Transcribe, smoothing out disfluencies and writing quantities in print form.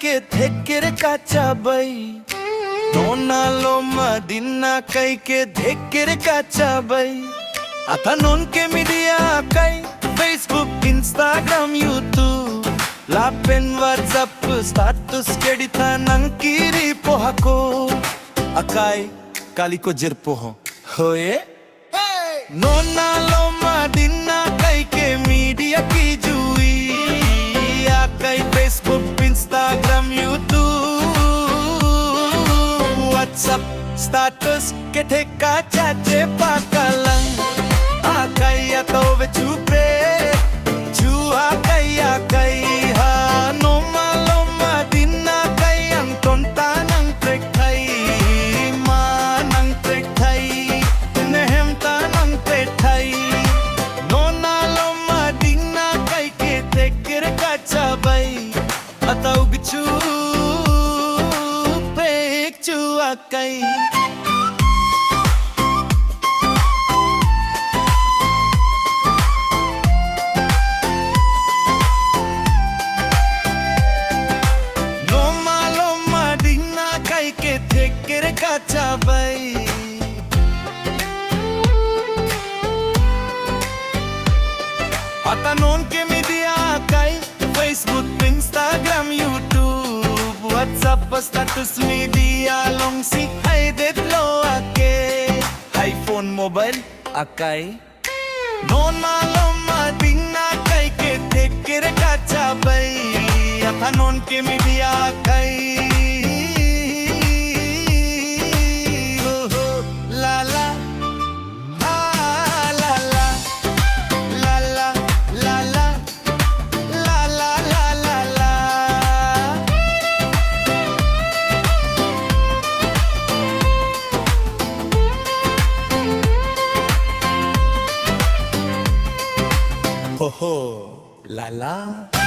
ke dhekere kachabai Nona loma dinna kai ke dhekere kachabai Atanon ke media kai Facebook, Instagram, YouTube Lapen WhatsApp status kedita nang kiri pohako Akai kali ko jirpoho hoye Nona loma dinna kai ke media ki jui Akai Facebook, Instagram, YouTube WhatsApp status ke theka chache pakalang Akai atau vechupe Chua akai ha Noma loma dinna kai ang tonta nang trek thai Ma nang trek thai Nehem ta nang trek thai Nona loma dinna kai ke tekir kachabai Atau bichu pek chua kai Kachabai Atanon ke media kai Facebook, Instagram, YouTube WhatsApp status media long si hai detlo ake iPhone mobile akai Non maloma dinna kai ke tekere kachabai Atanon ke media kai Ho ho, la la.